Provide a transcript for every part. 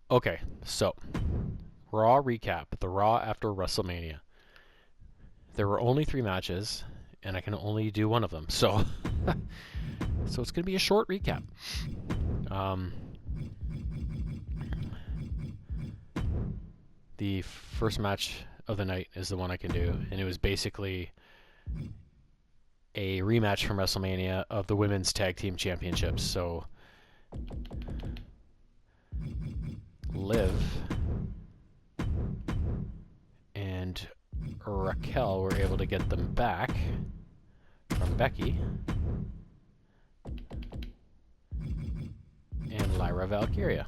Okay, so Raw recap, the Raw after WrestleMania. There were only 3 matches, and I can only do one of them. So, so it's going to be a short recap. The first match of the night is the one I can do, and it was basically a rematch from WrestleMania of the Women's Tag Team Championships. So, Liv and Raquel were able to get them back from Becky and Lyra Valkyria,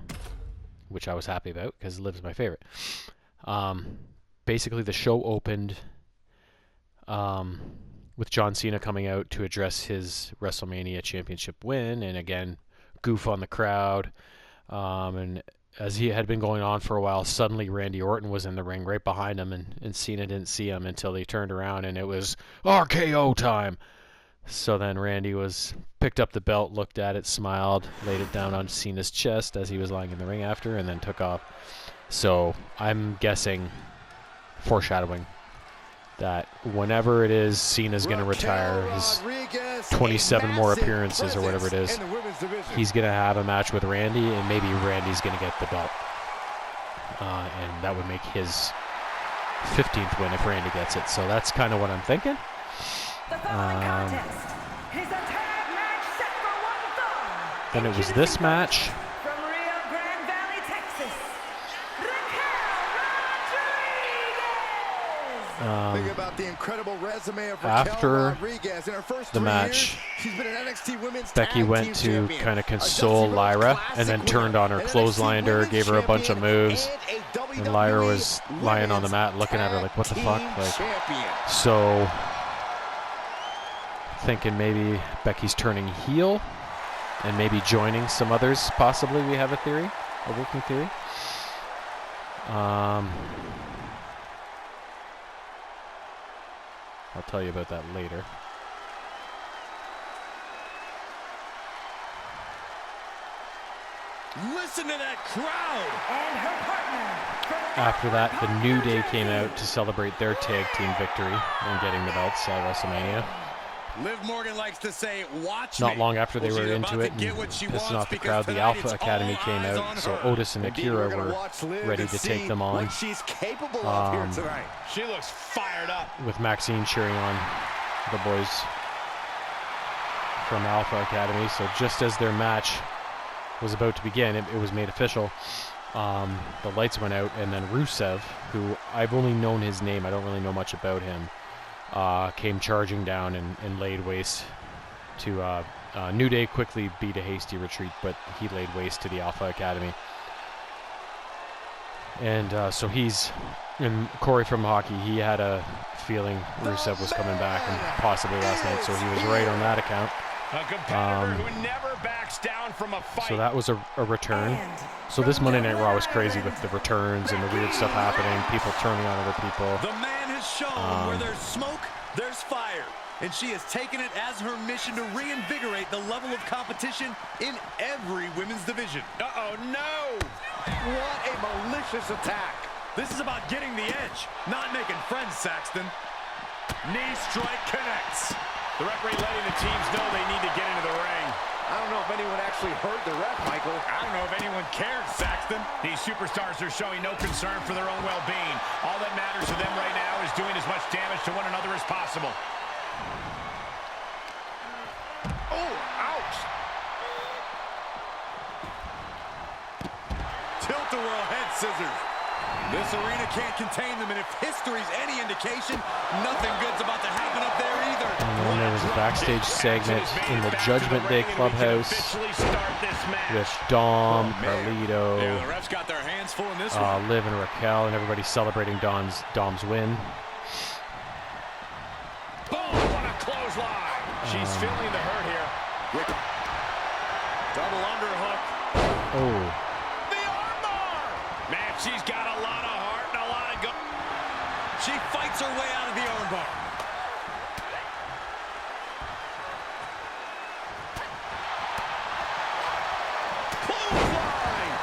which I was happy about because Liv's my favorite. Basically, the show opened with John Cena coming out to address his WrestleMania Championship win, and again, goof on the crowd. And as he had been going on for a while, suddenly Randy Orton was in the ring right behind him, and Cena didn't see him until they turned around, and it was RKO time. So then Randy picked up the belt, looked at it, smiled, laid it down on Cena's chest as he was lying in the ring after, and then took off. So I'm guessing, foreshadowing, that whenever it is Cena's going to retire his 27 more appearances or whatever it is, he's going to have a match with Randy, and maybe Randy's going to get the belt. And that would make his 15th win if Randy gets it. So that's kind of what I'm thinking. Then it was this match. Think about the incredible resume of After Rodriguez. In her first the 3 match, years, she's been an NXT Women's Becky Tag went Team to champion, kind of a console Dusty Rhodes Lyra, Classic and then turned winner, on her, an NXT clotheslined her, Women's gave her a bunch of champion, moves, and and Lyra was lying on the mat looking at her like, what the fuck? Like, so thinking maybe Becky's turning heel and maybe joining some others, possibly. We have a working theory. I'll tell you about that later. Listen to that crowd! And her partner. After that, the New Day came out to celebrate their tag team victory and getting the belts at WrestleMania. Liv Morgan likes to say, watch Not me. long after they Well, were she's into about it to get and what she pissing wants off the because crowd, the tonight Alpha it's Academy all came eyes out, on so her. Otis and Indeed, we're Akira gonna were watch Liv ready to to take see them on. what she's capable of here tonight. She looks fired up. With Maxine cheering on the boys from Alpha Academy. So just as their match was about to begin, it was made official. The lights went out, and then Rusev, who I've only known his name, I don't really know much about him, came charging down and laid waste to New Day. Quickly beat a hasty retreat, but he laid waste to the Alpha Academy. And so and Corey from hockey, he had a feeling Rusev was coming back, and possibly last night, so he was right on that account. A competitor who never backs down from a fight. So that was a return. So this Monday Night Raw was crazy with the returns and the weird stuff happening, people turning on other people. The man has shown where there's smoke, there's fire. And she has taken it as her mission to reinvigorate the level of competition in every women's division. Uh-oh, no! What a malicious attack. This is about getting the edge, not making friends, Saxton. Knee strike connects. The referee letting the teams know they need to get into the ring. I don't know if anyone actually heard the ref, Michael. I don't know if anyone cares, Saxton. These superstars are showing no concern for their own well-being. All that matters to them right now is doing as much damage to one another as possible. Oh, ouch! Tilt-a-whirl head scissors. This arena can't contain them, and if history's any indication, nothing good's about to happen up there either. And then there was a backstage segment in the Judgment Day Clubhouse with Dom, Carlito, Yeah, the refs got their hands full in this one. Liv and Raquel, and everybody celebrating Dom's win. Boom, what a clothesline. She's feeling the hurt here. Double underhook. Oh. The armbar. Man, she's got a lot of heart and a lot of go. She fights her way out of the armbar. Clothesline.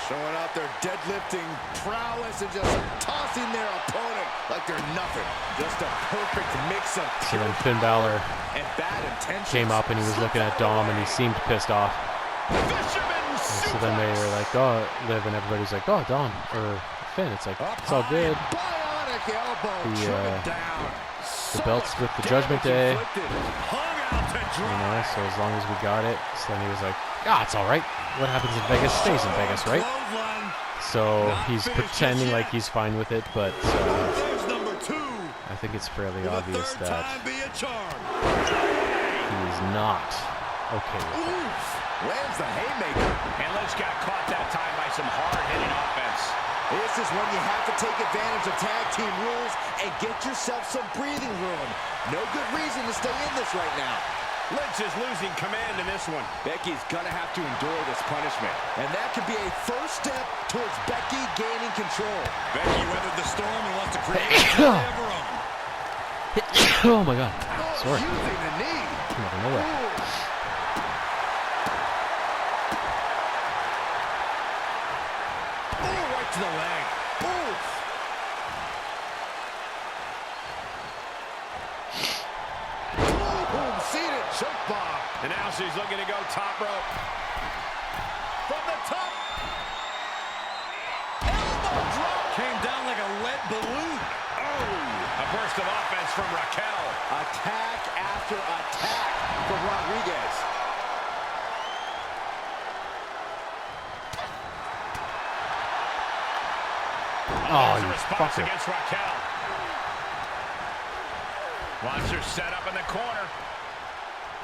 Showing off their deadlifting prowess and just tossing their opponent like they're nothing. Just a perfect mix of So then Finn Balor and bad intentions. came up and he was looking at Dom and he seemed pissed off. And so then they were like, oh, Liv, and everybody's like, oh, Dom, or Finn. It's like, it's all good. The belt's with the Judgment Day. You know, so as long as we got it. So then he was like, ah, it's all right. What happens in Vegas stays in Vegas, right? So he's pretending like he's fine with it, but I think it's fairly obvious that he's not okay with it. Lands the haymaker. And Lynch got caught that time by some hard-hitting offense. This is when you have to take advantage of tag team rules and get yourself some breathing room. No good reason to stay in this right now. Lynch is losing command in this one. Becky's gonna have to endure this punishment. And that could be a first step towards Becky gaining control. Becky weathered the storm and wants to create a story of her own. Oh my God. Sorry. Using the knee. Came out of nowhere. Right to the leg. Boom, seated choke bomb. And now she's looking to go top rope. From the top. Elbow drop. Came down like a lead balloon. Oh, a burst of offense from Raquel. Attack after attack from Rodriguez. Oh, you response fucker. against Raquel. Watch her set up in the corner.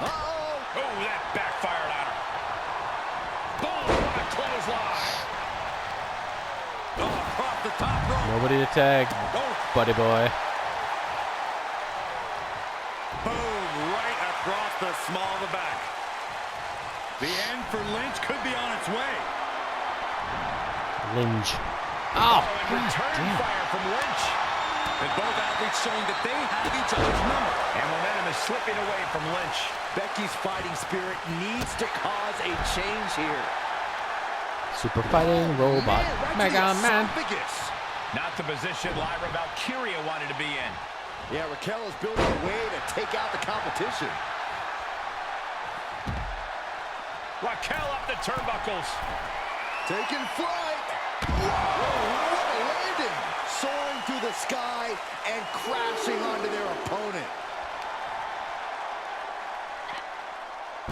Uh-oh. Oh, that backfired on her. Boom, what a clothesline. Oh, across the top rope. Nobody to tag, buddy boy. Boom, right across the small of the back. The end for Lynch could be on its way. Lynch. Oh, And return fire from Lynch. And both athletes showing that they have each other's number. And momentum is slipping away from Lynch. Becky's fighting spirit needs to cause a change here. super fighting robot. Mega Man. Not the position Lyra Valkyria wanted to be in. Yeah, Raquel is building a way to take out the competition. Raquel up the turnbuckles. Taking flight. Whoa, what a landing. Soaring through the sky and crashing onto their opponent.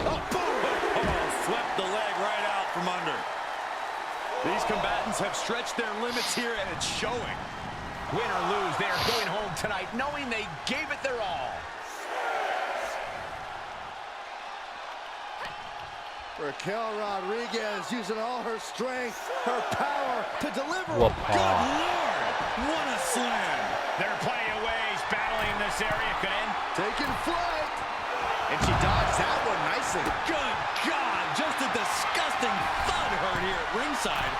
Oh, boom. Oh, swept the leg right out from under. These combatants have stretched their limits here, and it's showing. Win or lose, they are going home tonight knowing they gave it their all. Raquel Rodriguez using all her strength, her power to deliver. Whoop. Good Lord, what a slam. There are plenty of ways battling in this area could end. Taking flight. And she dodged that one nicely. Good God, just a disgusting thud heard here at ringside.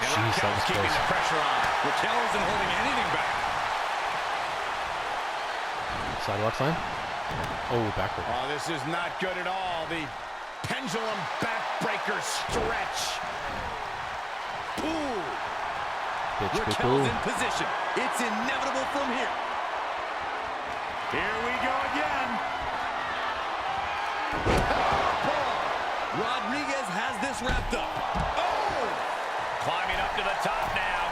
And Jeez, that Raquel's was keeping close. the pressure on. Raquel isn't holding anything back. Sidewalk slam. Oh, backward. Oh, this is not good at all. The pendulum backbreaker stretch. Ooh. Bitch, bitch, Raquel's boo. in position. It's inevitable from here. Here we go again. Rodriguez has this wrapped up. Oh! Climbing up to the top now.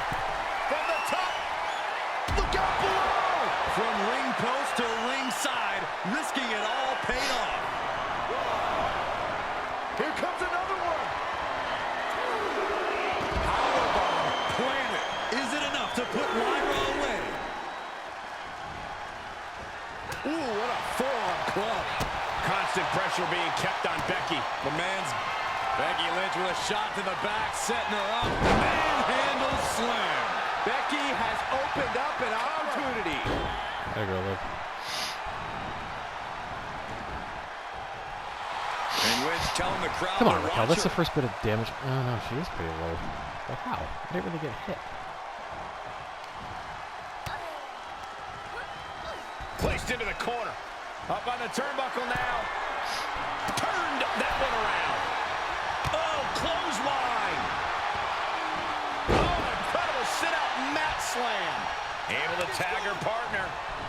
From the top. Look out below. From ring post to ringside, risking it all paid off. Here comes another one. Powerbomb planted. Is it enough to put Lyra away? Ooh, what a forearm club. Constant pressure being kept on Becky. The man's Becky Lynch with a shot to the back, setting her up. Manhandle slam. Becky has opened up an opportunity. There you go, Liv. And Lynch telling the crowd Come on, to Raquel. watch That's the her. first bit of damage. Oh, no, she is pretty low. But how? I didn't really get hit. Placed into the corner. Up on the turnbuckle now. Turned that one around. Oh, clothesline. tag her partner.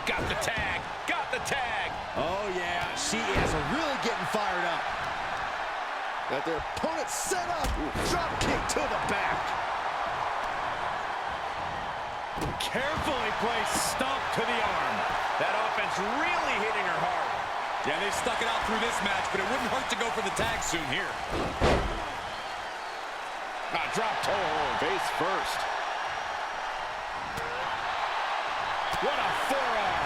Got the tag. Got the tag. Oh, yeah. She is really getting fired up. Got their opponent set up. Drop kick to the back. Carefully placed stomp to the arm. That offense really hitting her hard. Yeah, they stuck it out through this match, but it wouldn't hurt to go for the tag soon here. Drop toe. Face first. What a forearm.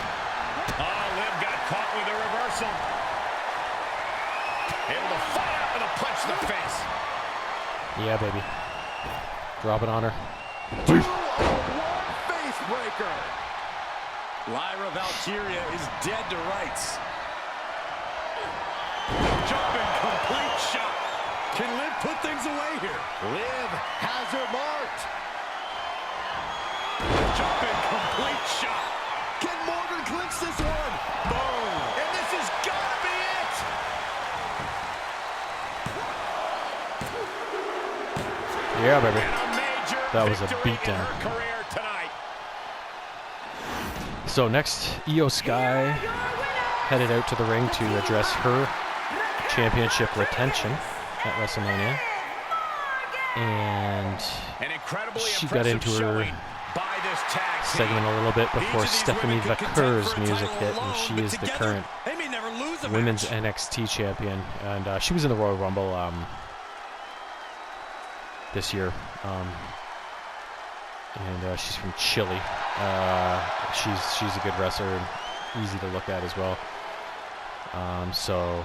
Oh, Liv got caught with a reversal. Able to fight out with a punch to the face. Yeah, baby. Drop it on her. 2-on-1 face breaker. Lyra Valkyria is dead to rights. Jumping complete shot. Can Liv put things away here? Liv has her marked. Jumping complete shot. Can Morgan clinch this one? Boom. And this has got to be it. Yeah, baby. And a major That was a victory in beatdown. her career tonight. So next, Io Sky headed out to the ring to address her championship retention at WrestleMania. And An incredibly she got into her showing by this tag team. segment a little bit before Each of these Stephanie women could contend Vaquer's for a music title hit, and alone, she but is the together, current they may never lose a women's match. NXT champion, and she was in the Royal Rumble this year, and she's from Chile. She's a good wrestler and easy to look at as well. So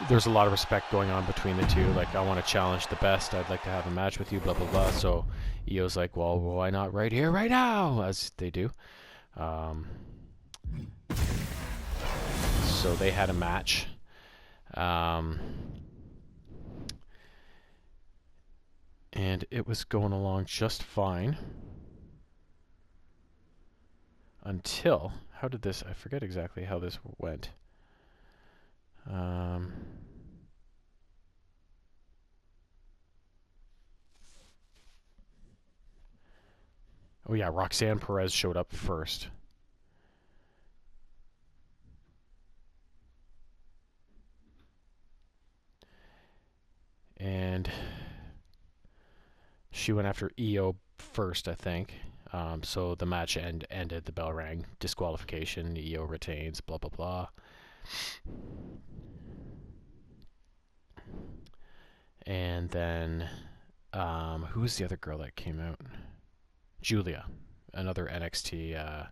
there's a lot of respect going on between the two. Like, I want to challenge the best. I'd like to have a match with you, blah, blah, blah. So Io's like, well, why not right here, right now, as they do. So they had a match. And it was going along just fine. Until, how did this, I forget exactly how this went. Oh yeah, Roxanne Perez showed up first. And she went after Io first, I think. So the match ended, the bell rang, disqualification, Io retains, blah, blah, blah. And then, who's the other girl that came out? Julia, another NXT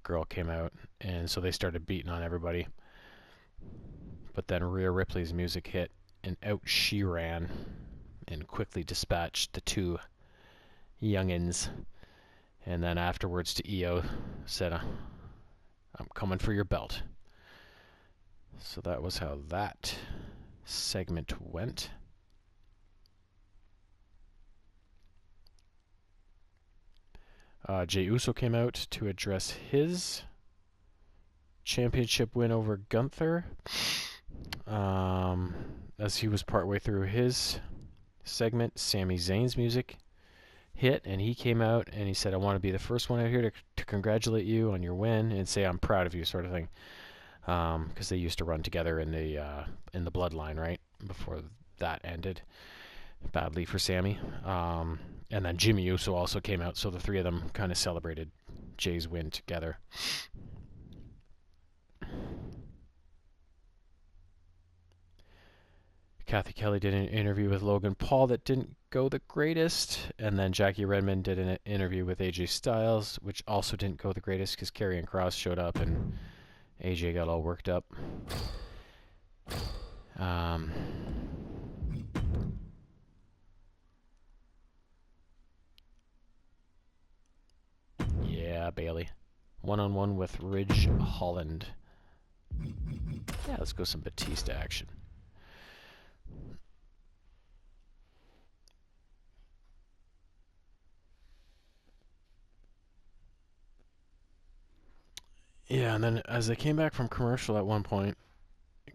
girl came out, and so they started beating on everybody. But then Rhea Ripley's music hit, and out she ran and quickly dispatched the two youngins. And then afterwards to Io said, I'm coming for your belt. So that was how that segment went. Jey Uso came out to address his championship win over Gunther. As he was partway through his segment, Sami Zayn's music hit, and he came out and he said, I want to be the first one out here to congratulate you on your win and say I'm proud of you, sort of thing. Because they used to run together in the bloodline, right? Before that ended badly for Sami. And then Jimmy Uso also came out, so the three of them kind of celebrated Jay's win together. Kathy Kelly did an interview with Logan Paul that didn't go the greatest, and then Jackie Redmond did an interview with AJ Styles, which also didn't go the greatest because Karrion Kross showed up and AJ got all worked up. Yeah, Bailey. One-on-one with Ridge Holland. Yeah, let's go some Batista action. Yeah, and then as they came back from commercial at one point,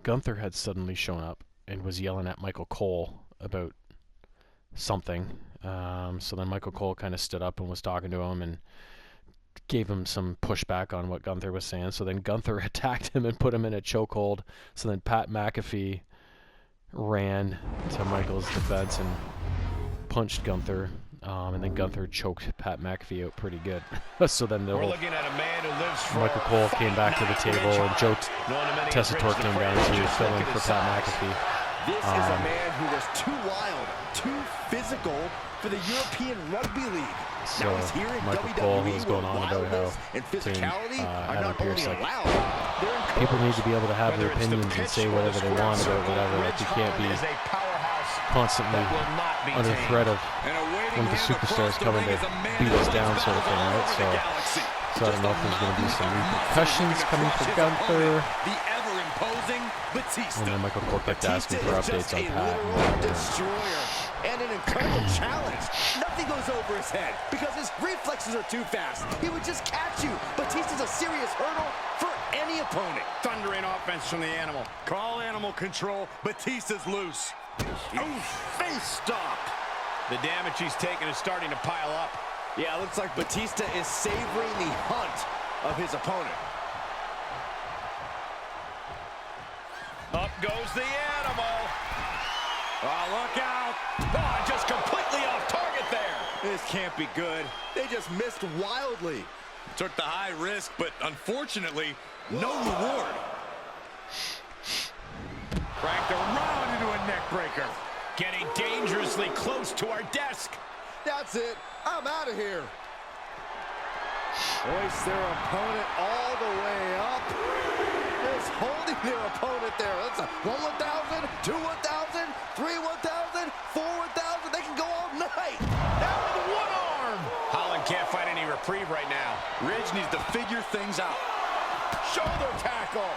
Gunther had suddenly shown up and was yelling at Michael Cole about something. So then Michael Cole kind of stood up and was talking to him and gave him some pushback on what Gunther was saying. So then Gunther attacked him and put him in a chokehold. So then Pat McAfee ran to Michael's defense and punched Gunther. And then Gunther choked Pat McAfee out pretty good. So then We're looking at a man who lives for Michael Cole came back to the table, and Joe Tessitore came down to fill in for Pat McAfee. This is a man who was too wild, too physical for the European Rugby League. So now he's here in Michael WWE, Cole was going on about how and physicality are Adam not Pearce, only like, allowed, they're encouraged. people need to be able to have their opinions and say whatever they want about whatever. Like, you can't be constantly under threat of one of the superstars coming to beat us down, sort of thing, right? So I don't know if there's going to be some repercussions coming for Gunther. The ever-imposing Batista. And then Michael Cole kept asking for updates on Pat. Destroyer and an incredible challenge. Nothing goes over his head because his reflexes are too fast. He would just catch you. Batista's a serious hurdle for any opponent. Thundering offense from the Animal. Call animal control. Batista's loose. Face stop. The damage he's taken is starting to pile up. Yeah, it looks like Batista is savoring the hunt of his opponent. Up goes the Animal. Oh, look out. Oh, just completely off target there. This can't be good. They just missed wildly. Took the high risk, but unfortunately, no reward. Cranked around into a neck breaker. Getting dangerously close to our desk. That's it. I'm out of here. Hoist their opponent all the way up. Just holding their opponent there. That's a 1 1,000, 2 1,000, 3 1,000, 4 1,000. They can go all night. Down with one arm. Holland can't find any reprieve right now. Ridge needs to figure things out. Shoulder tackle.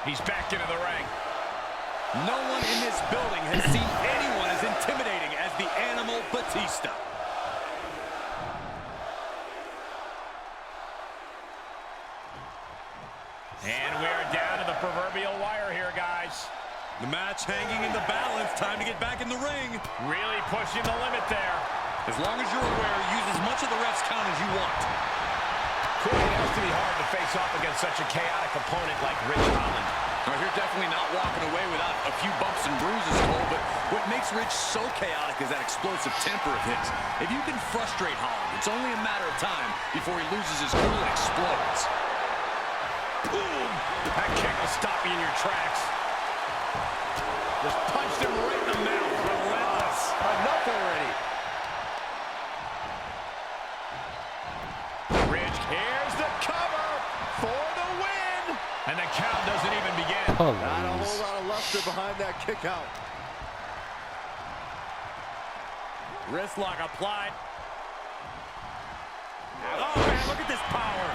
He's back into the ring. No one in this building has seen anyone as intimidating as the Animal Batista. And we're down to the proverbial wire here, guys. The match hanging in the balance. Time to get back in the ring. Really pushing the limit there. As long as you're aware, use as much of the ref's count as you want. It has to be hard to face off against such a chaotic opponent like Ridge Holland. Now, you're definitely not walking away without a few bumps and bruises, Cole, but what makes Ridge so chaotic is that explosive temper of his. If you can frustrate Holland, it's only a matter of time before he loses his cool and explodes. Boom! That kick will stop you in your tracks. Just punched him right in the mouth. Relentless. Enough already. Ridge, here's the cover for the win. And the count doesn't even begin. Not a whole lot of luster behind that kick out. Wrist lock applied. Oh, man, look at this power.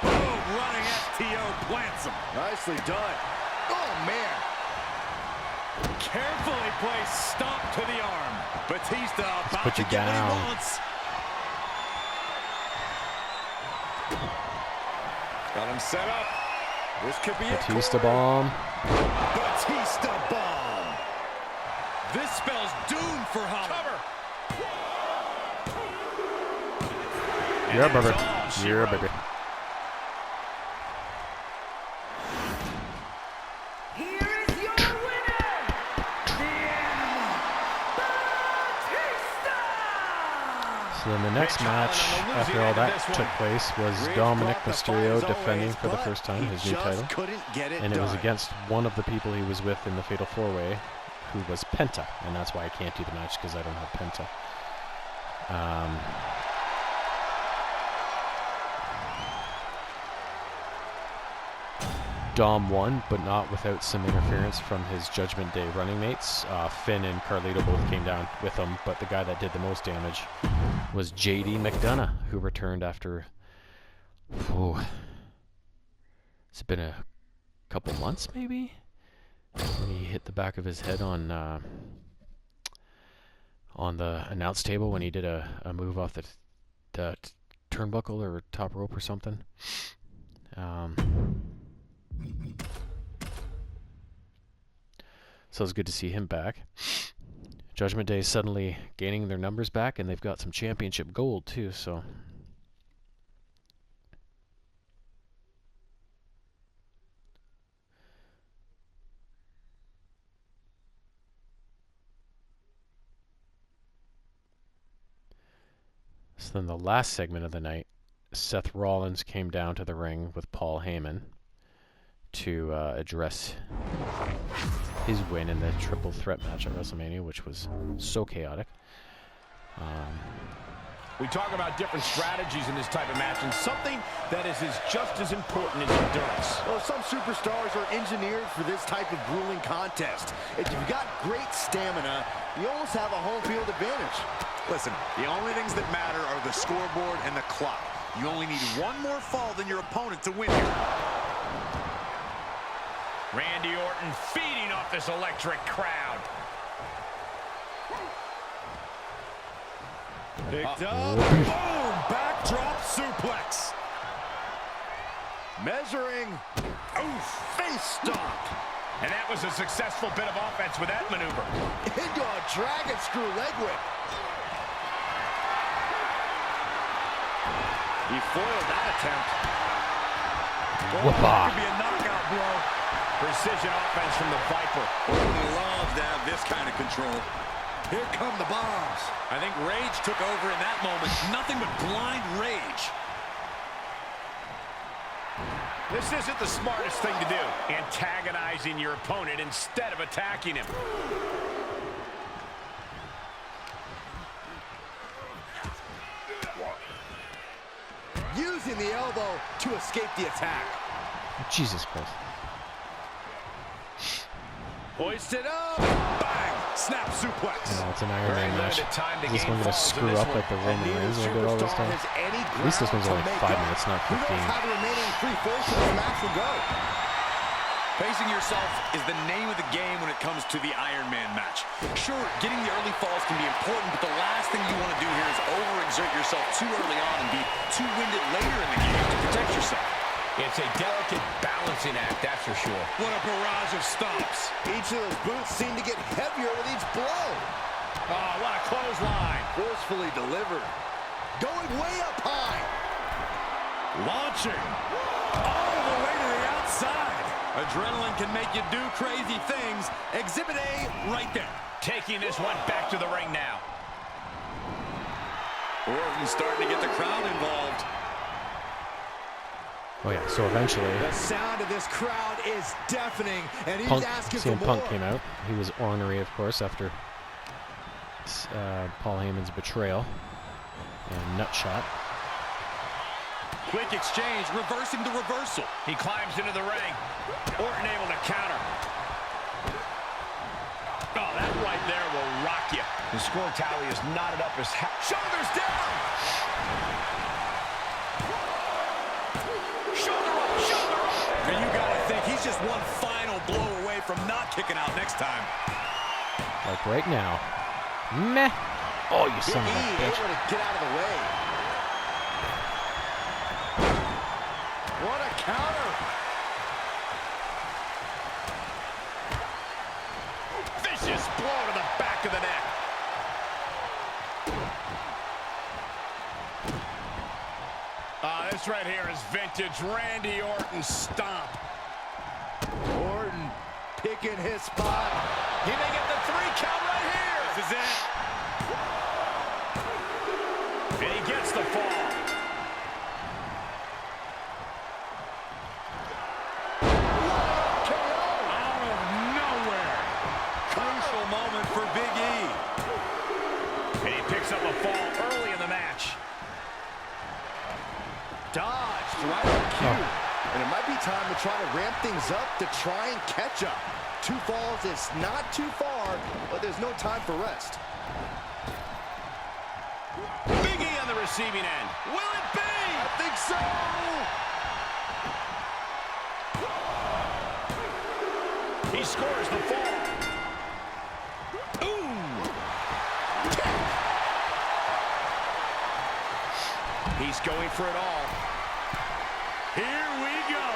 Boom, running FTO plants him. Nicely done. Oh, man. Carefully placed stomp to the arm. Batista about put to you get what he down. wants. Got him set up. This could be Batista it. bomb. Batista bomb. This spells doom for Holland. Cover. Yeah, baby. Yeah, baby. Here is your winner, the Animal, Batista! So then the next match, after all that took place, was Dominic Mysterio defending for the first time his new title. And it was against one of the people he was with in the Fatal 4-Way, who was Penta. And that's why I can't do the match, because I don't have Penta. Dom won, but not without some interference from his Judgment Day running mates. Finn and Carlito both came down with him, but the guy that did the most damage was JD McDonough, who returned after... it's been a couple months, maybe? When he hit the back of his head on the announce table when he did a move off the turnbuckle or top rope or something. So it's good to see him back. Judgment Day is suddenly gaining their numbers back, and they've got some championship gold too, so So then the last segment of the night, Seth Rollins came down to the ring with Paul Heyman to address his win in the triple threat match at WrestleMania, which was so chaotic. We talk about different strategies in this type of match, and something that is just as important as endurance. Well, some superstars are engineered for this type of grueling contest. If you've got great stamina, you almost have a home field advantage. Listen, the only things that matter are the scoreboard and the clock. You only need one more fall than your opponent to win here. Randy Orton feeding off this electric crowd. Picked up. Boom! Backdrop suplex. Measuring. Oof! Face stomp. And that was a successful bit of offense with that maneuver. Into a dragon screw leg whip. He foiled that attempt. Whoop-ah. Could be a knockout blow. Precision offense from the Viper. Orton loves to have this kind of control. Here come the bombs. I think rage took over in that moment. Nothing but blind rage. This isn't the smartest thing to do, antagonizing your opponent instead of attacking him. Using the elbow to escape the attack. Jesus Christ. Hoisted up. Bang. Snap suplex. Oh, it's an Iron Man match. Time Is this one going to screw up like the Roman Reigns one did all this time? At least this one's only 5 minutes, not 15. Who knows how the remaining 3/4 of the match will go? Pacing yourself is the name of the game when it comes to the Iron Man match. Sure, getting the early falls can be important, but the last thing you want to do here is overexert yourself too early on and be too winded later in the game to protect yourself. It's a delicate balancing act, that's for sure. What a barrage of stomps. Each of those boots seem to get heavier with each blow. Oh, what a clothesline. Forcefully delivered. Going way up high. Launching. All the way to the outside. Adrenaline can make you do crazy things. Exhibit A right there. Taking this one back to the ring now. Orton starting to get the crowd involved. Oh yeah, so eventually The sound of this crowd is deafening, and he's Punk, asking CM for Punk more. came out. He was ornery, of course, after Paul Heyman's betrayal and nut shot. Quick exchange, reversing the reversal. He climbs into the ring. Orton able to counter. Oh, that right there will rock you. The score tally is knotted up his shoulders down. Shoulder up, shoulder up. And you gotta think he's just one final blow away from not kicking out next time. Like right now. Meh. Oh, you son of a Big E bitch. able to get out of the way. What a counter. Vicious blow to the back of the neck. This right here is vintage Randy Orton stomp. Orton picking his spot. He may get the 3 count right here. This is it. And he gets the fall. Out of nowhere. Crucial moment for Big E. And he picks up a fall early in the match. Dodged right on cue. And it might be time to try to ramp things up to try and catch up. 2 falls is not too far, but there's no time for rest. Big E on the receiving end. Will it be? I think so. He scores the fall. Ooh. He's going for it all. Here we go.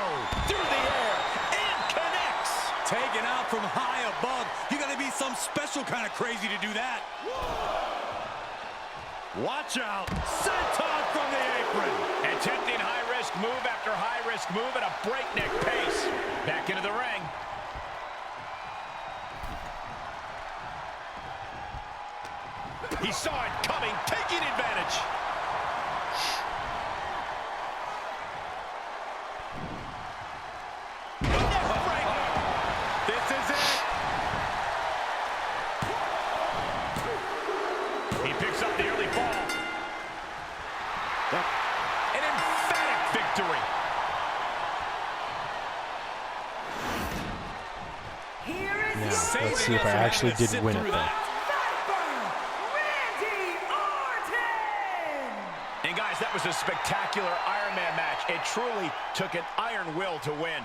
Through the air. And connects. Taken out from high above. You gotta be some special kind of crazy to do that. Watch out. Senton from the apron. Attempting high-risk move after high-risk move at a breakneck pace. Back into the ring. He saw it coming, taking advantage. picks up the early fall. An emphatic victory. Here is Now, your let's see if I actually did win it, though. Randy Orton! And guys, that was a spectacular Iron Man match. It truly took an iron will to win.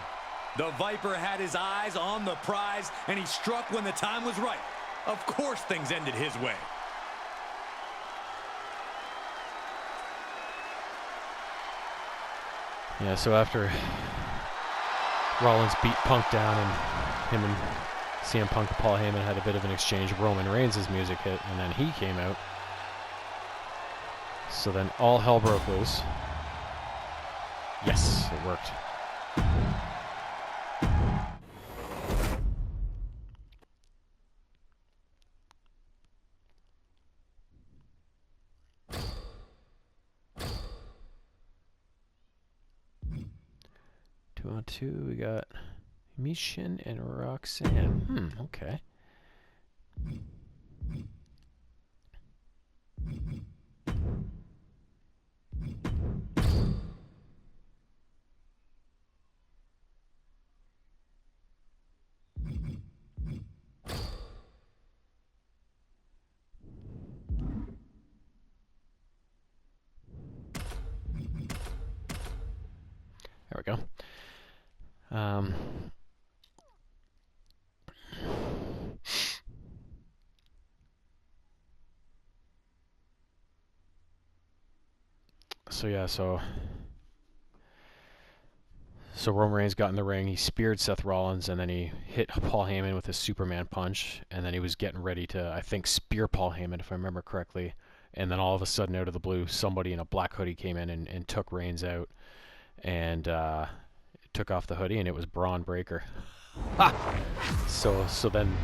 The Viper had his eyes on the prize, and he struck when the time was right. Of course things ended his way. Yeah, so after Rollins beat Punk down and him and CM Punk and Paul Heyman had a bit of an exchange, Roman Reigns' music hit, and then he came out. So then all hell broke loose. Yes, it worked. Two on two, we got Mishin and Roxanne. Okay. There we go. So yeah, so Roman Reigns got in the ring, he speared Seth Rollins, and then he hit Paul Heyman with his Superman punch, and then he was getting ready to, I think, spear Paul Heyman, if I remember correctly, and then all of a sudden, out of the blue, somebody in a black hoodie came in and took Reigns out, and took off the hoodie, and it was Braun Breaker. So then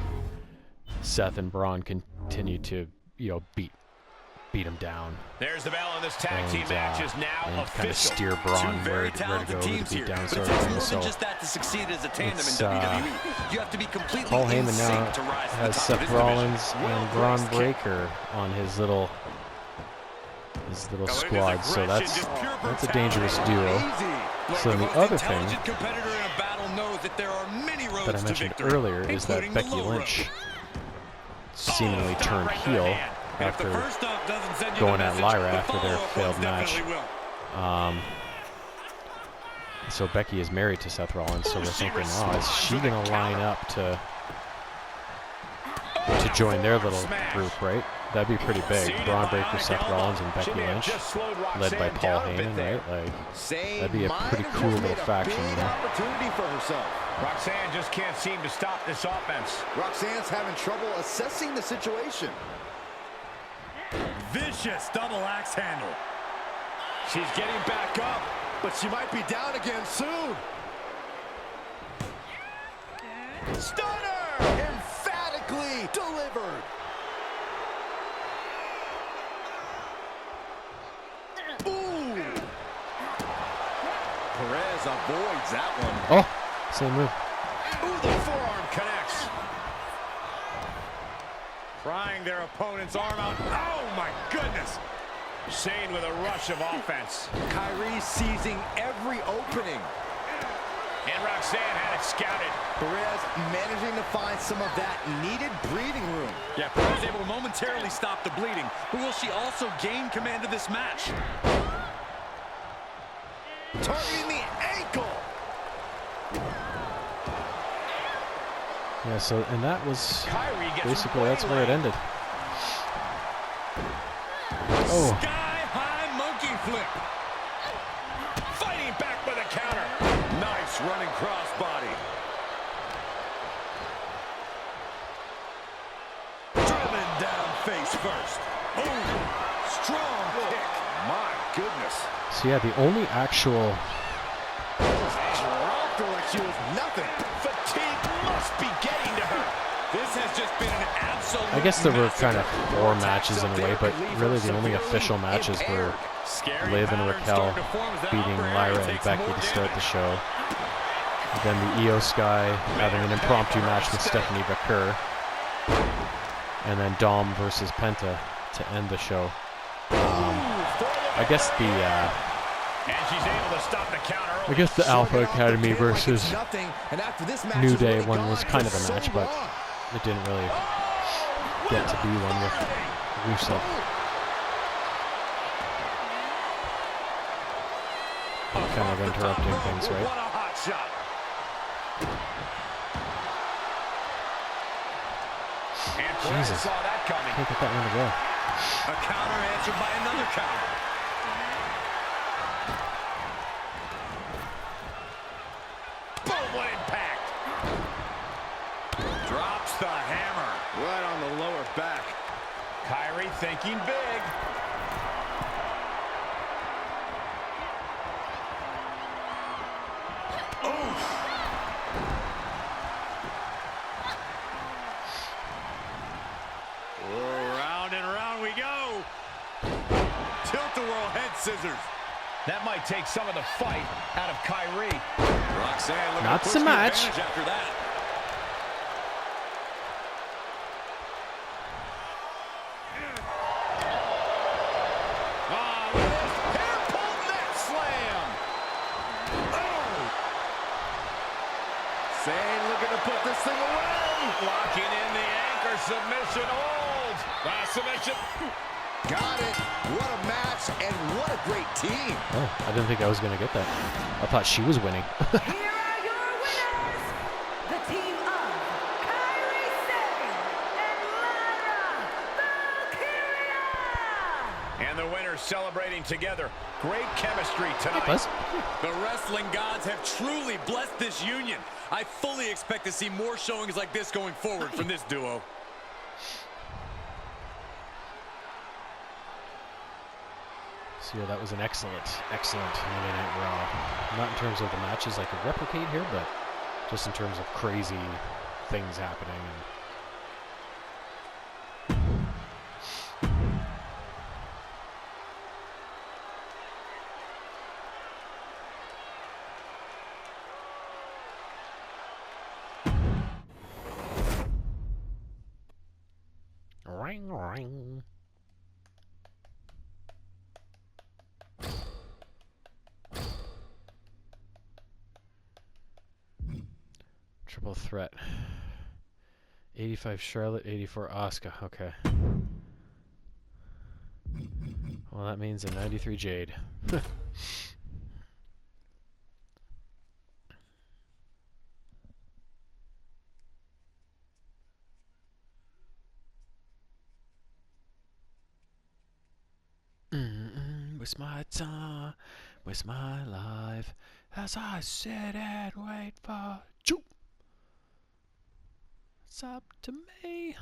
Seth and Braun continued to, beat him down. There's the bell, and this tag team match is now and official. kind of steer Braun where to go to beat down sort of thing. More So than just that to succeed as a tandem in it's, WWE. You have to be completely Paul in Heyman now sync to rise to the has top Seth of this Rollins division. and Braun Breaker on his little squad. So that's a dangerous duo. So the other thing that I mentioned earlier is that Becky Lynch seemingly turned heel after going at Lyra after their failed match. So Becky is married to Seth Rollins, so we're thinking, is she going to line up to join their little group, right? That'd be pretty big. Braun Breaker, Seth Rollins, and Becky Lynch, led by Paul Heyman, right? Like, that'd be a pretty cool little faction, you know? Opportunity for herself. Roxanne just can't seem to stop this offense. Roxanne's having trouble assessing the situation. Vicious double axe handle. She's getting back up, but she might be down again soon. Stunner! Emphatically delivered. Ooh! Perez avoids that one. Oh, same move. Ooh, the forearm connects. Prying their opponent's arm out. Oh, my goodness. Shane with a rush of offense. Kyrie seizing every opening. And Roxanne had it scouted. Perez managing to find some of that needed breathing room. Yeah, Perez able to momentarily stop the bleeding, but will she also gain command of this match? Targeting the ankle. Yeah, so, and that was basically, that's where it ended. Oh. Sky-high monkey flip. Fighting back with a counter. Nice running crossbody. Driven down face first. Oh, strong kick. My goodness. So yeah, the only actual... Dropped her like she was nothing. Fatigue must be getting to her. This has just been an absolute... I guess there were kind of 4 matches in a way, but really the only official matches were Liv and Raquel beating Lyra and Becky to start the show. Then the Io Sky having an impromptu match with Stephanie Vaquer. And then Dom versus Penta to end the show. I guess the And she's able to stop the count early. I guess the Alpha Academy versus New Day one was kind of a match, but it didn't really get to be one with Rusev. Kind of interrupting things, right? What a hot shot. And Jesus. saw that coming. Can't get that one to go. A counter answered by another counter. Boom, what impact. Drops the hammer. Right on the lower back. Kyrie thinking big. Round and round we go. Tilt-a-whirl head scissors. That might take some of the fight out of Kyrie. Roxanne looking Not to push so the much. advantage after that. Ah, look at this. Hair pull neck slam. Oh. Sane looking to put this thing away. Locking in the anchor submission hold. Submission. Got it. What a match and what a great team. Oh, I didn't think I was going to get that. I thought she was winning. Here are your winners, the team of Kyrie Sane and Lyra Valkyria. And the winners celebrating together. Great chemistry tonight. Buzz. The wrestling gods have truly blessed this union. I fully expect to see more showings like this going forward from this duo. So yeah, that was an excellent Monday Night Raw. Not in terms of the matches I could replicate here, but just in terms of crazy things happening. Ring, ring. Triple threat. 85 Charlotte, 84 Asuka. Okay. Well, that means a 93 Jade. Waste my time, waste my life as I sit and wait for you. It's up to me.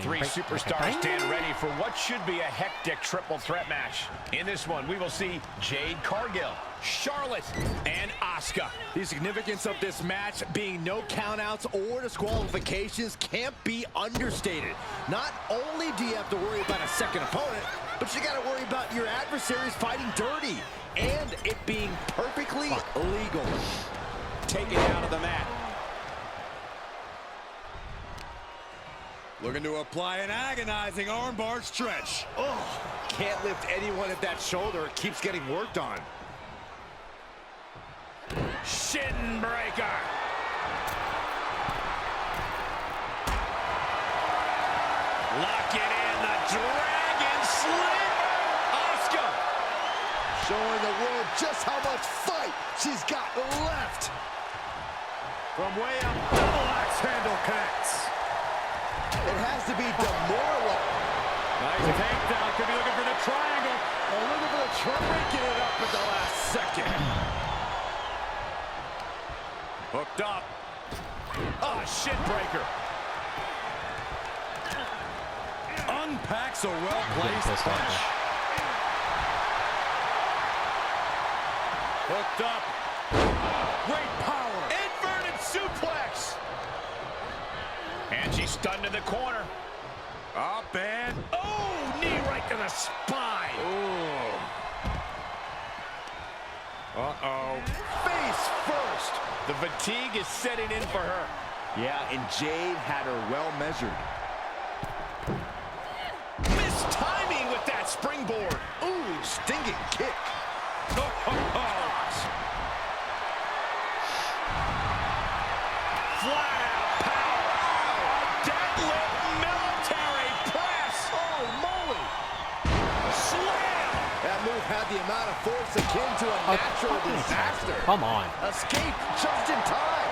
Three superstars stand ready for what should be a hectic triple threat match. In this one, we will see Jade Cargill, Charlotte, and Asuka. The significance of this match being no countouts or disqualifications can't be understated. Not only do you have to worry about a second opponent, but you got to worry about your adversaries fighting dirty and it being perfectly legal. Taken down to the mat. Looking to apply an agonizing armbar stretch. Oh, can't lift anyone at that shoulder. It keeps getting worked on. Shin breaker. Lock it in, the dragon slam. Asuka. Showing the world just how much fight she's got left. From way up, double axe handle connects. It has to be demoralizing. Nice takedown. Could be looking for the triangle. Oh, looking for the breaking it up at the last second. Hooked up. Oh, shin breaker. Unpacks a well-placed punch. Hooked up. Great power. Inverted suplex. And she's stunned in the corner. Up and Oh, knee right to the the spine. Ooh. Uh-oh. Face first. The fatigue is setting in for her. Yeah, and Jade had her well measured. Missed timing with that springboard. Ooh, stinging kick. Flat out power. Deadlift military press. Oh, moly. Slam. That move had the amount of force akin to a natural disaster. Come on. Escape just in time.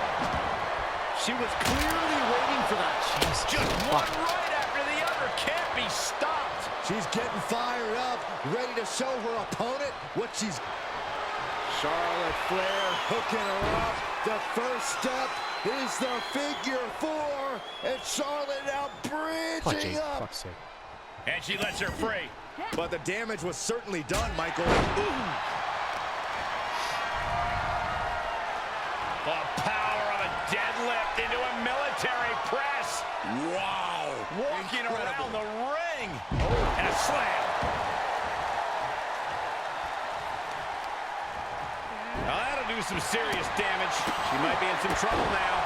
She was clearly waiting for that. Just one right after the other. Can't be stopped. She's getting fired up, ready to show her opponent what she's... Charlotte Flair hooking her up. The first step is the figure four, and Charlotte now bridging up. Fuck's sake. And she lets her free. But the damage was certainly done, Michael. Ooh. The power of a deadlift into a military press. Wow. Walking Incredible. around the ring. Oh, and a slam. Now that'll do some serious damage. She might be in some trouble now.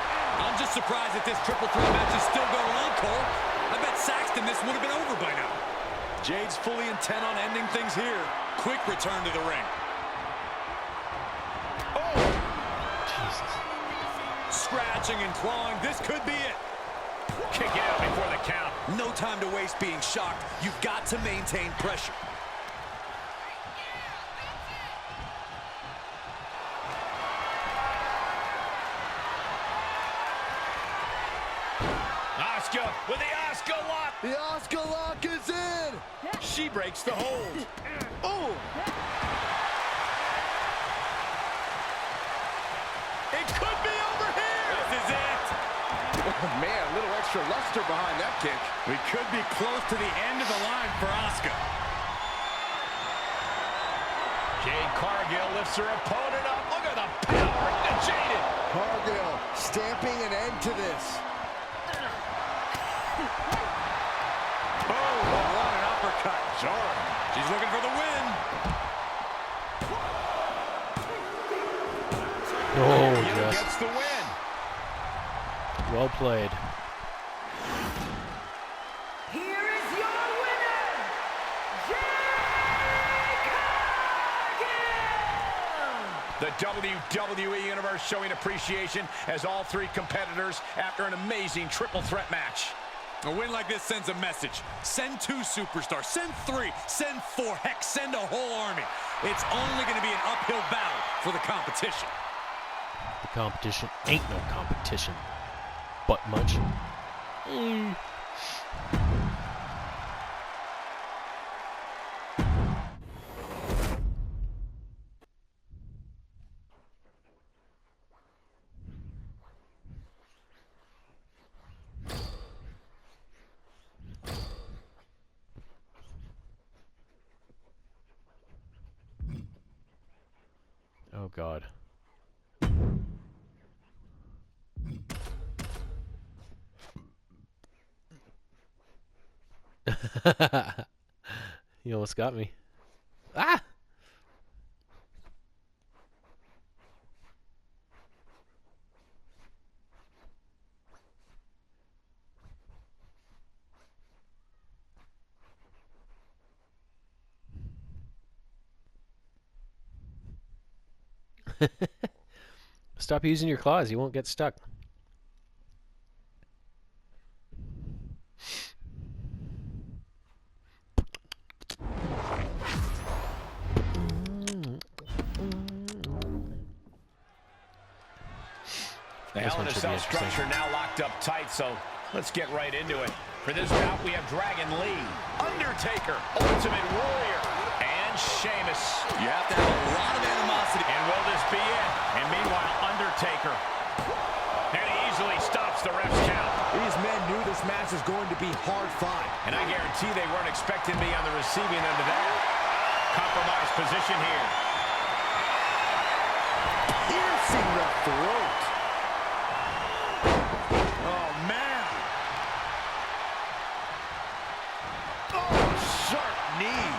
I'm just surprised that this triple threat match is still going on, Cole. I bet Saxton this would have been over by now. Jade's fully intent on ending things here. Quick return to the ring. Oh, Jesus. Scratching and clawing. This could be it. kick it out before the count. No time to waste being shocked. You've got to maintain pressure. Asuka with the Asuka lock. The Asuka lock is in. She breaks the hold. Oh. It could be over here. This is it. Oh, man, a little extra luster behind that kick. We could be close to the end of the line for Asuka. Jade Cargill lifts her opponent up. Look at the power. Jaded. Cargill stamping an end to this. Oh, what an uppercut. Jarring. She's looking for the win. Oh, Cargill yes. gets the win. Well played. Here is your winner, Jade Cargill! The WWE Universe showing appreciation as all three competitors after an amazing triple threat match. A win like this sends a message. Send 2 superstars, send 3, send 4, heck, send a whole army. It's only going to be an uphill battle for the competition. The competition ain't no competition. But much. Oh, God. You almost got me. Ah! Stop using your claws. You won't get stuck. The Hell in a Cell structure now locked up tight, so let's get right into it. For this bout, we have Dragon Lee, Undertaker, Ultimate Warrior, and Sheamus. You have to have a lot of animosity. And will this be it? And meanwhile, Undertaker. And he easily stops the ref's count. These men knew this match was going to be hard-fought. And I guarantee they weren't expecting me on the receiving end of that. Compromised position here. Piercing the throat. knee.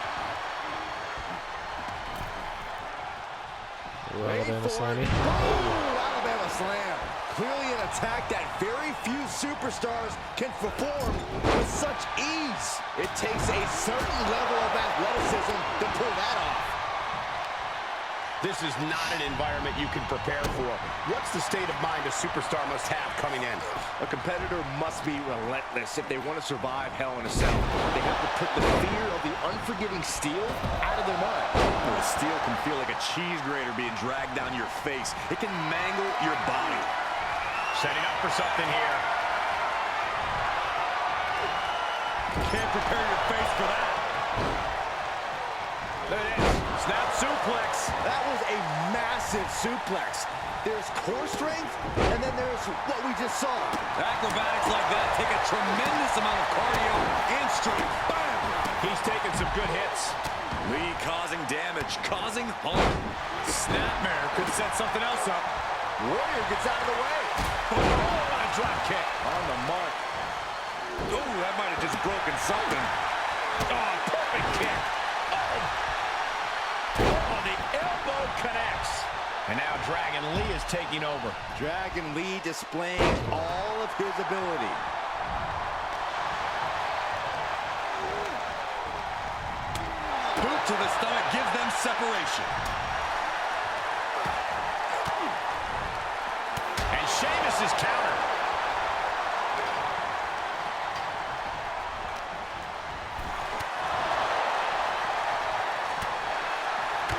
Alabama slamming. Alabama slam. Clearly an attack that very few superstars can perform with such ease. It takes a certain level of athleticism to pull that off. This is not an environment you can prepare for. What's the state of mind a superstar must have coming in? A competitor must be relentless if they want to survive Hell in a Cell. They have to put the fear of the unforgiving steel out of their mind. The steel can feel like a cheese grater being dragged down your face. It can mangle your body. Setting up for something here. Can't prepare your face for that. There it is. Snap suplex. That was a massive suplex. There's core strength, and then there's what we just saw. Acrobatics like that take a tremendous amount of cardio and strength. Bam! He's taking some good hits. Lee causing damage, causing harm. Snapmare could set something else up. Warrior gets out of the way. Oh, what a drop kick. On the mark. Oh, that might have just broken something. Oh, perfect kick. Oh, the elbow connects. And now Dragon Lee is taking over. Dragon Lee displaying all of his ability. Boot to the stomach gives them separation. And Sheamus is countered.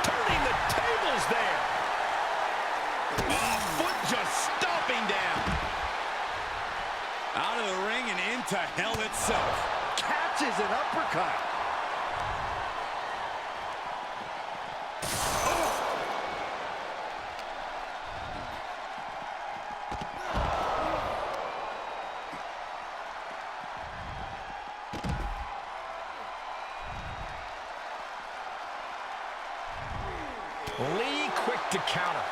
Turning the tables there. Oh, foot just stomping down. Out of the ring and into hell itself. Catches an uppercut. Lee quick to counter.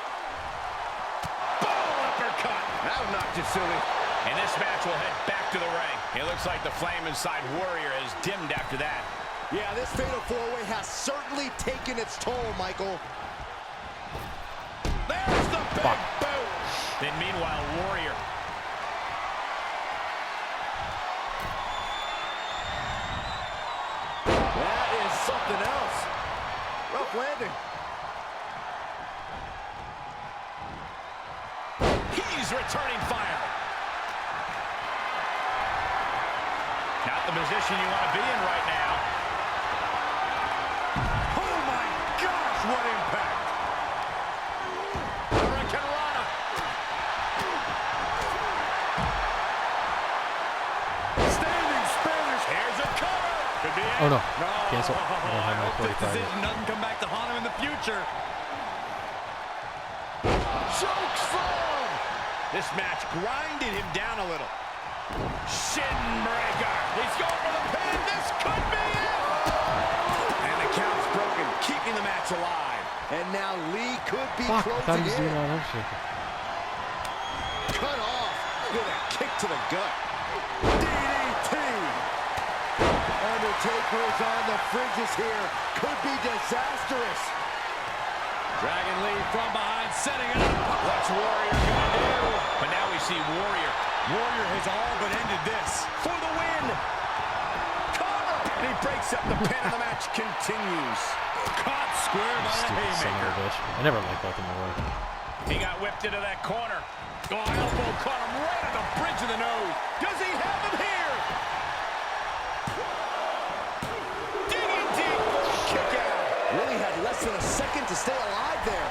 Boom, uppercut. That'll knock you silly. And this match will head back to the ring. It looks like the flame inside Warrior has dimmed after that. Yeah, this fatal four-way has certainly taken its toll, Michael. There's the big boot. Then meanwhile, Warrior. That is something else. Rough landing. He's returning fire. Not the position you want to be in right now. Oh my gosh, what impact! Hurricanrana. Standing Spanish. Here's a cover. Could be it. Oh no. Cancel. I don't have my This 45 yet. decision doesn't come back to haunt him in the future. Chokeslam! This match grinded him down a little. Shin breaker. He's going for the pin. This could be it. And the count's broken, keeping the match alive. And now Lee could be Fuck, I thought he closing was doing in. all that shit. Cut off with a kick to the gut. DDT! Undertaker is on the fringes here. Could be disastrous. Dragon Lee from behind, setting it up. What's Warrior gonna do? But now we see Warrior. Warrior has all but ended this. For the win. Cover. And he breaks up the pin and the match continues. Caught square by the Stupid son of a haymaker. bitch. I never liked Ultimate Warrior. He got whipped into that corner. Oh, elbow caught him right at the bridge of the nose. Does he have him here? Digging deep. Kick out. Really had less than a second to stay alive there.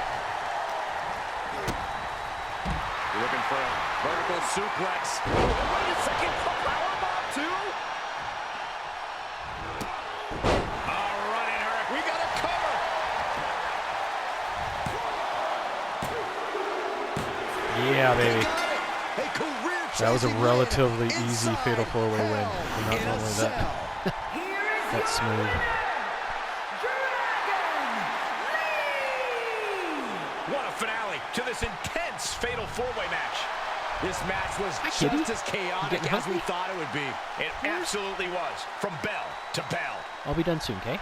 Looking for a vertical suplex. Oh, wait a second. A powerbomb too? Running hurricane. We got a cover. Yeah, baby. Got it. A career That was a changing relatively win easy inside fatal four-way win. Hell Not in a normally Cell. Here is That's your smooth. winner, Dragon Lee! What a finale to this intense fatal four-way match. This match was kidding? just as chaotic getting as we hungry? thought it would be. It absolutely was, from bell to bell. I'll be done soon, okay?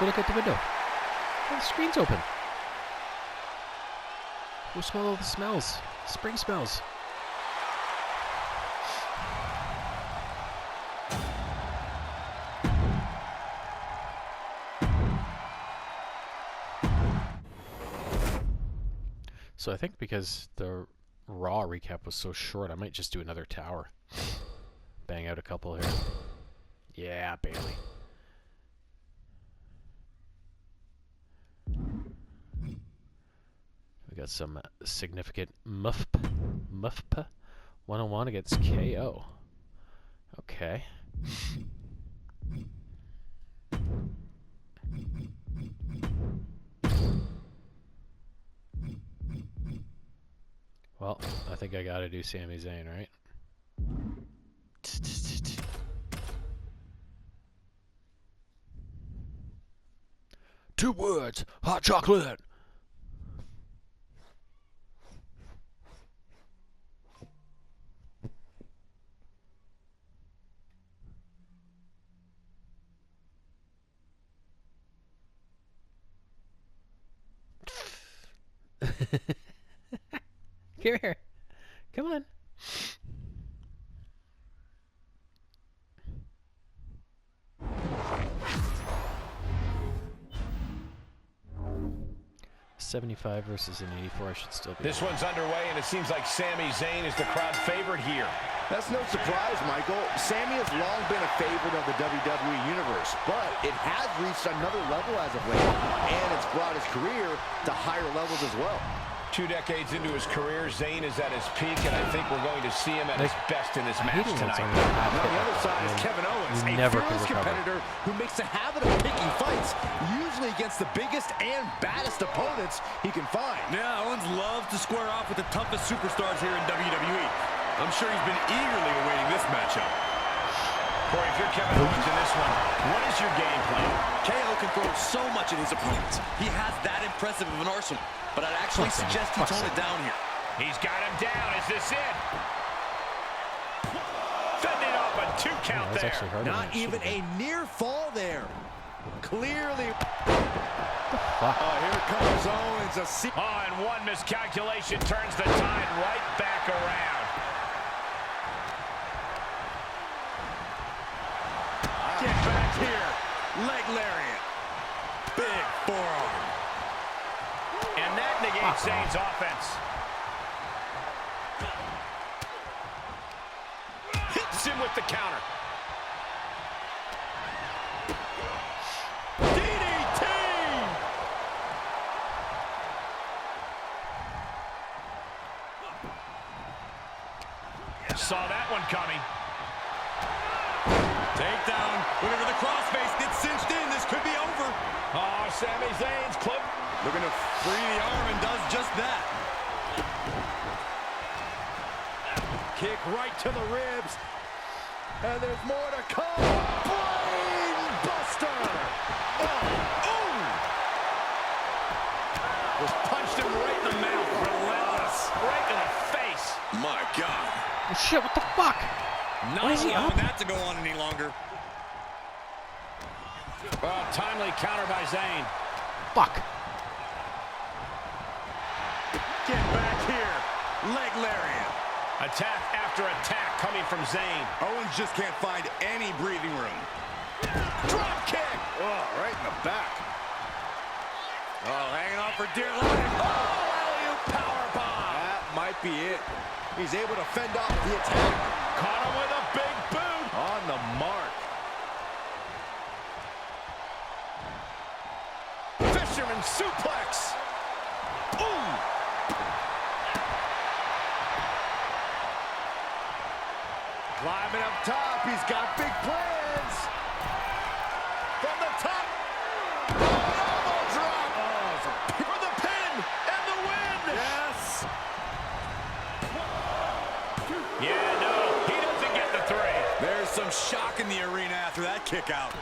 Go look out the window. Oh, the screen's open. Go smell all the smells. Spring smells. So I think because the Raw recap was so short, I might just do another tower. Bang out a couple here. Yeah, barely. We got some significant muffpa 101 against KO. Okay. Well, I think I gotta do Sami Zayn, right? Two words, hot chocolate. Come here. Come on. $75 versus an 84. I should still be. This one's underway, and it seems like Sami Zayn is the crowd favorite here. That's no surprise, Michael. Sami has long been a favorite of the WWE Universe, but it has reached another level as of late, and it's brought his career to higher levels as well. 2 decades into his career, Zayn is at his peak, and I think we're going to see him at his best in this match tonight. On the other side is Kevin Owens, a fearless competitor who makes a habit of picking fights, usually against the biggest and baddest opponents he can find. Yeah, Owens loves to square off with the toughest superstars here in WWE. I'm sure he's been eagerly awaiting this matchup. Corey, if you're Kevin Owens in this one, what is your game plan? KO can throw so much at his opponents. He has that impressive of an arsenal, but I'd actually suggest he tone it down here. He's got him down. Is this it? Fending off a 2 count there. Not even a near fall there. Clearly. Fuck. Oh, here comes Owens. And one miscalculation turns the tide right back around. Get back here. Leg lariat. Big forearm. And that negates Zayn's offense. Hits him with the counter. DDT! Saw that one coming. Takedown. Looking for the crossface. Gets cinched in. This could be over. Oh, Sami Zayn's clip. Looking to free the arm and does just that. Kick right to the ribs. And there's more to come. Brain buster. Oh. Just punched him right in the mouth. Relentless. Right in the face. My God. Oh, shit, what the fuck? Not is he allowing up? that to go on any longer. Well, timely counter by Zayn. Fuck. Get back here. Leg lariat. Attack after attack coming from Zayn. Owens just can't find any breathing room. Drop kick. Oh, right in the back. Oh, hanging on for dear life. Oh, alley-oop powerbomb. That might be it. He's able to fend off the attack. Caught him with a big boot. On the mark. Fisherman suplex. Ooh. Climbing up top. He's got big plans. From the top. Elbow drop. Oh, For the pin and the win. yes. Yeah, no, he doesn't get the 3. There's some shock in the arena after that kick out.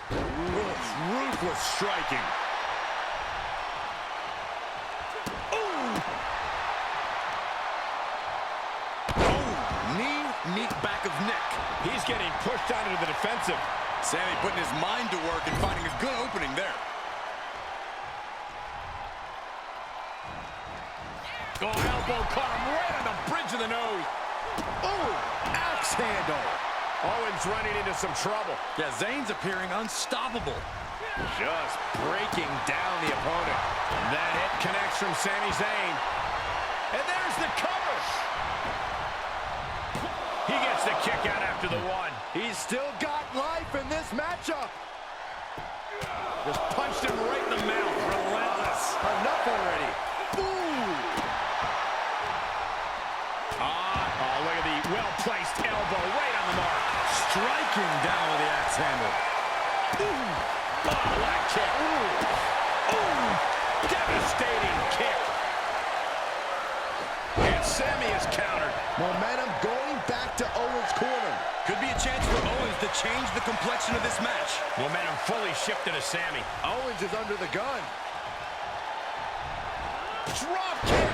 Ruthless striking. Knee back of neck. He's getting pushed down into the defensive. Sammy putting his mind to work and finding a good opening there. Oh, elbow caught him right on the bridge of the nose. Oh, axe handle. Owens running into some trouble. Yeah, Zayn's appearing unstoppable. Just breaking down the opponent. That hit connects from Sami Zayn. And there's the cover. He gets the kick out after the one. He's still got life in this matchup. Just punched him right in the mouth. Relentless. Enough already. Ooh. Oh, look at the well-placed elbow right on the mark. Striking down with the axe handle. Ooh. Oh, leg kick. Ooh. Ooh. Devastating kick. And Sami is countered. Momentum going back to Owens' corner. Could be a chance for Owens to change the complexion of this match. Momentum fully shifted to Sami. Owens is under the gun. Drop kick.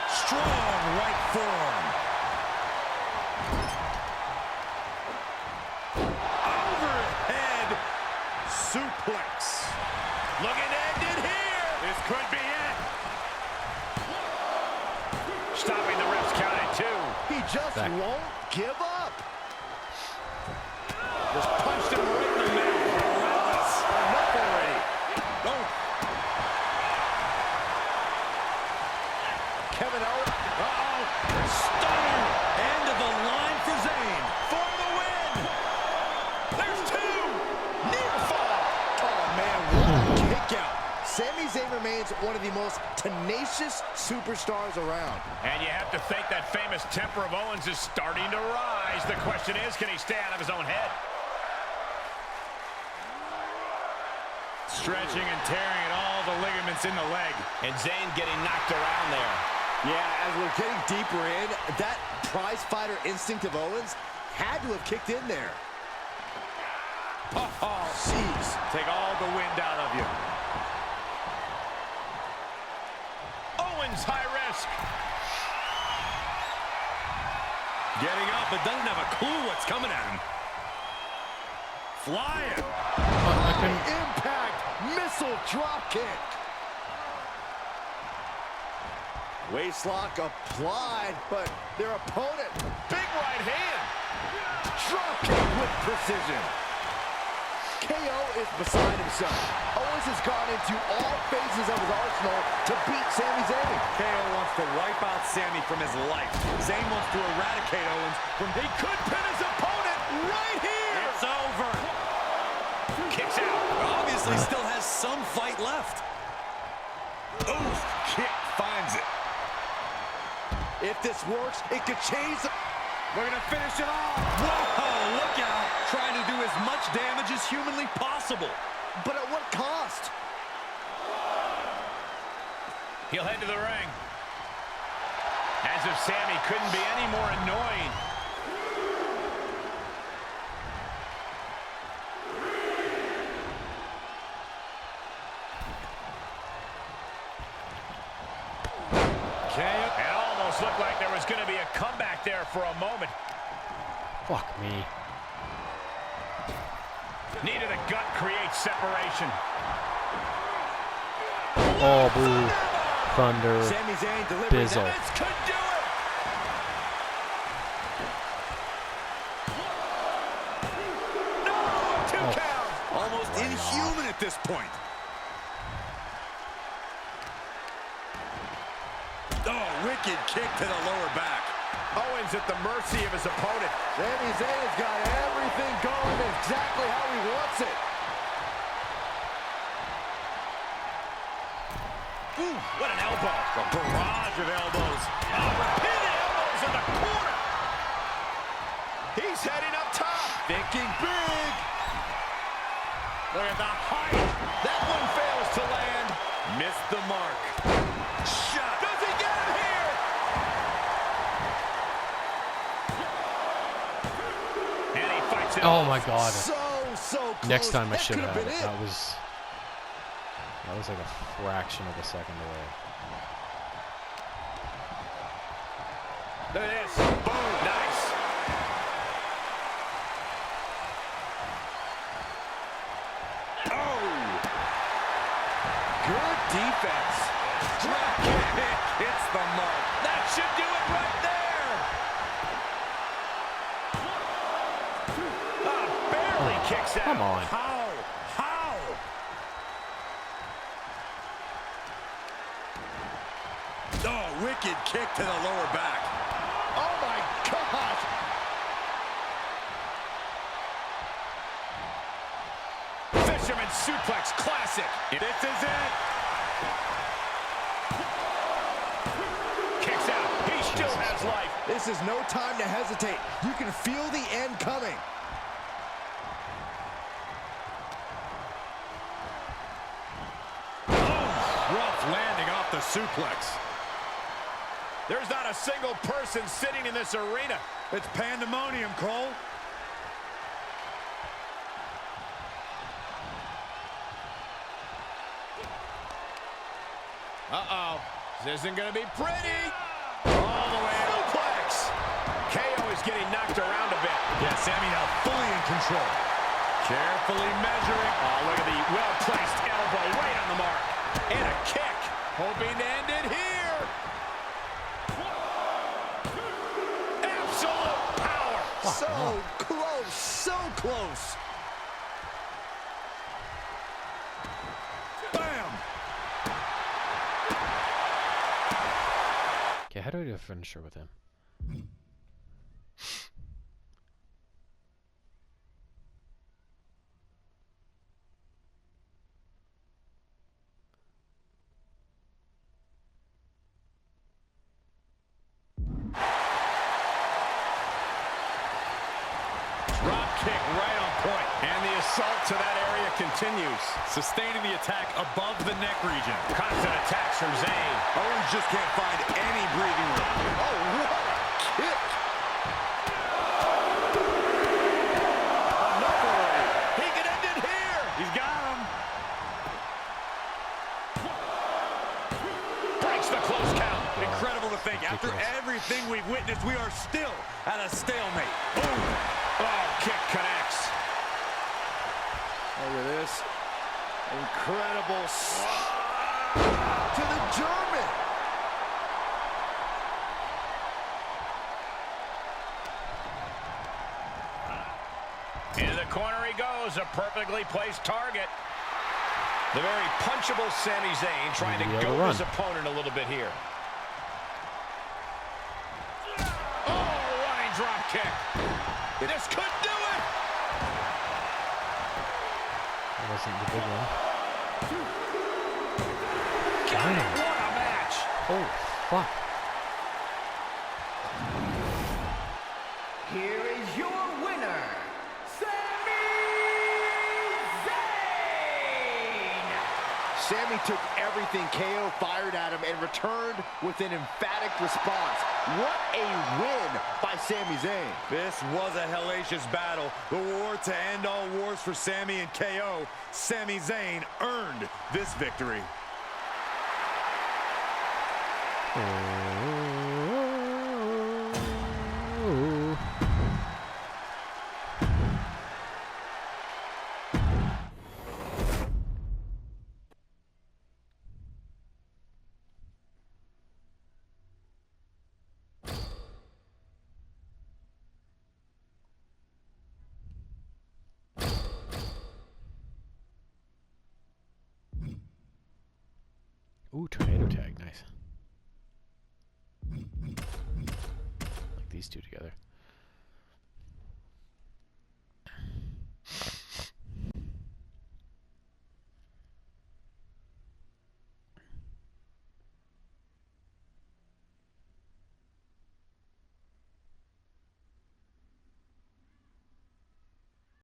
Strong right forearm. Overhead suplex. Looking to end it here. This could be it. Stopping the ref's count at 2. He just won't give up. Just punched him right in the mouth. Relentless. Enough already. Oh. Kevin Owens. Uh-oh. Stunner. End of the line for Zayn. For the win. There's 2. Near fall. Oh, man, what a kick out. Sami Zayn remains one of the most tenacious superstars around. And you have to think that famous temper of Owens is starting to rise. The question is, can he stay out of his own head? Stretching and tearing at all the ligaments in the leg. And Zayn getting knocked around there. Yeah, as we're getting deeper in, that prize fighter instinct of Owens had to have kicked in there. Oh, jeez. Take all the wind out of you. Owens, high risk. Getting up, but doesn't have a clue what's coming at him. Flying. Impact missile drop kick. Waistlock applied, but their opponent, Big right hand. drop kick with precision. KO is beside himself. Owens has gone into all phases of his arsenal to beat Sami Zayn. KO wants to wipe out Sami from his life. Zayn wants to eradicate Owens from... He could pin his opponent right here. It's over. Kicks out. Obviously still has some fight left. Oof. Kick finds it. If this works, it could change the... We're going to finish it off. Whoa, look out. Trying to do as much damage as humanly possible. But at what cost? He'll head to the ring. As if Sami couldn't be any more annoying. It almost looked like there was going to be a comeback there for a moment. Fuck me. Knee to the gut creates separation. Oh, boo. Thunder. Sami Zayn delivering Bizzle. that. This could do it. No, 2 count. Almost inhuman at this point. Oh, wicked kick to the lower back. Owens at the mercy of his opponent. Sami Zayn has got everything going exactly how he wants it. Ooh, what an elbow. A barrage of elbows. Oh, repeated elbows in the corner. He's heading up top. Thinking big. Look at the height. That one fails to land. Missed the mark. Shot. Does he get him here? And he fights it Oh off. my god. So close. Next time I That should could have. been it. That was like a fraction of a second away. Look at this. Boom. Nice. defense. Drop kick hits the mark. That should do it right there. Barely kicks out. Come on. How? Oh, wicked kick to the lower back. Oh, my gosh. Fisherman suplex, classic. This is it. Kicks out. He still has life. This is no time to hesitate. You can feel the end coming. Rough landing off the suplex. There's not a single person sitting in this arena. It's pandemonium, Cole. Uh-oh. This isn't going to be pretty. All the way suplex. KO is getting knocked around a bit. Yeah, Sammy now fully in control. Carefully measuring. Oh, look at the well-placed elbow right on the mark. And a kick. Hoping to end it here. Absolute power. So close, so close. Bam! Okay, how do I do a finisher with him? Drop kick right on point. And the assault to that area continues. Sustaining the attack above the neck region. Constant attacks from Zayn. Owens just can't find any breathing room. Oh, what a kick. Enough already. He can end it here. He's got him. Breaks the close count. Incredible to think. After everything we've witnessed, we are still at a stalemate. Boom. Oh, kick connects. Look at this. Incredible. To the German. Into the corner he goes. A perfectly placed target. The very punchable Sami Zayn trying to goad his opponent a little bit here. Oh, running drop kick. This could do it. That wasn't the big one. Got it. What a match. Oh, fuck. Here is your winner, Sami Zayn! Sami took everything KO fired at him and returned with an emphatic response. What a win by Sami Zayn. This was a hellacious battle. The war to end all wars for Sami and KO. Sami Zayn earned this victory. Ooh, tornado tag, nice. Like these two together.